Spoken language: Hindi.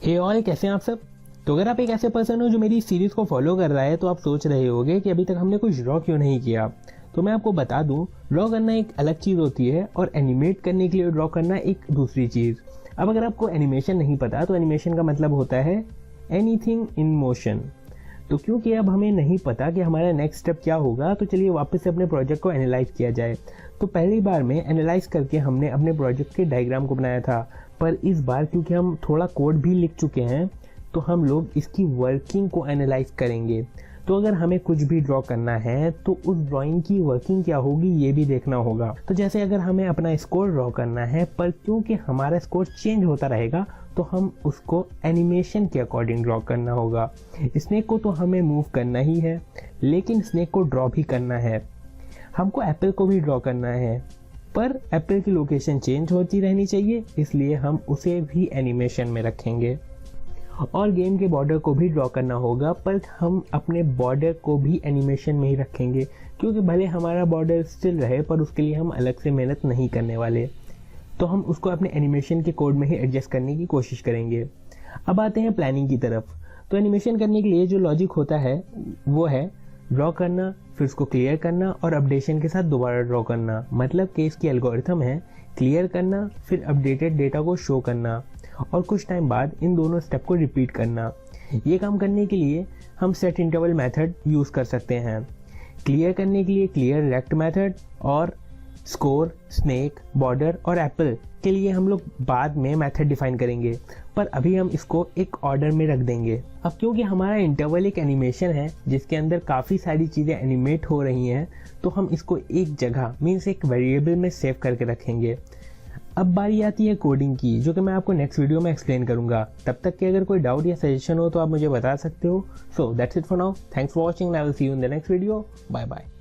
हे ऑल, कैसे हैं आप सब। तो अगर आप एक ऐसे पर्सन हो जो मेरी सीरीज को फॉलो कर रहा है तो आप सोच रहे होगे कि अभी तक हमने कुछ ड्रॉ क्यों नहीं किया। तो मैं आपको बता दूं, ड्रॉ करना एक अलग चीज़ होती है और एनिमेट करने के लिए ड्रॉ करना एक दूसरी चीज़। अब अगर आपको एनिमेशन नहीं पता तो एनिमेशन का मतलब होता है एनीथिंग इन मोशन। तो क्योंकि अब हमें नहीं पता कि हमारा नेक्स्ट स्टेप क्या होगा, तो चलिए वापस से अपने प्रोजेक्ट को एनालाइज किया जाए। तो पहली बार में एनालाइज करके हमने अपने प्रोजेक्ट के डायग्राम को बनाया था, पर इस बार क्योंकि हम थोड़ा कोड भी लिख चुके हैं तो हम लोग इसकी वर्किंग को एनालाइज करेंगे। तो अगर हमें कुछ भी ड्रॉ करना है तो उस ड्राइंग की वर्किंग क्या होगी ये भी देखना होगा। तो जैसे अगर हमें अपना स्कोर ड्रॉ करना है, पर क्योंकि हमारा स्कोर चेंज होता रहेगा तो हम उसको एनिमेशन के अकॉर्डिंग ड्रॉ करना होगा। स्नेक को तो हमें मूव करना ही है, लेकिन स्नेक को ड्रॉ भी करना है। हमको एप्पल को भी ड्रॉ करना है, पर एप्पल की लोकेशन चेंज होती रहनी चाहिए, इसलिए हम उसे भी एनिमेशन में रखेंगे। और गेम के बॉर्डर को भी ड्रॉ करना होगा, पर हम अपने बॉर्डर को भी एनिमेशन में ही रखेंगे, क्योंकि भले हमारा बॉर्डर स्टिल रहे पर उसके लिए हम अलग से मेहनत नहीं करने वाले। तो हम उसको अपने एनिमेशन के कोड में ही एडजस्ट करने की कोशिश करेंगे। अब आते हैं प्लानिंग की तरफ। तो एनिमेशन करने के लिए जो लॉजिक होता है वो है ड्रॉ करना, फिर उसको क्लियर करना और अपडेशन के साथ दोबारा ड्रॉ करना। मतलब कि इसकी एल्गोरिथम है क्लियर करना, फिर अपडेटेड डेटा को शो करना और कुछ टाइम बाद इन दोनों स्टेप को रिपीट करना। ये काम करने के लिए हम सेट इंटरवल मेथड यूज़ कर सकते हैं। क्लियर करने के लिए क्लियर रेक्ट मेथड और स्कोर, स्नेक, बॉर्डर और एप्पल के लिए हम लोग बाद में मेथड डिफाइन करेंगे, पर अभी हम इसको एक ऑर्डर में रख देंगे। अब क्योंकि हमारा इंटरवल एक एनिमेशन है जिसके अंदर काफ़ी सारी चीज़ें एनिमेट हो रही हैं, तो हम इसको एक जगह मीन्स एक वेरिएबल में सेव करके रखेंगे। अब बारी आती है कोडिंग की, जो कि मैं आपको नेक्स्ट वीडियो में एक्सप्लेन करूंगा। तब तक के अगर कोई डाउट या सजेशन हो तो आप मुझे बता सकते हो। So that's it for now. Thanks for watching. I will see you in the next video. Bye bye.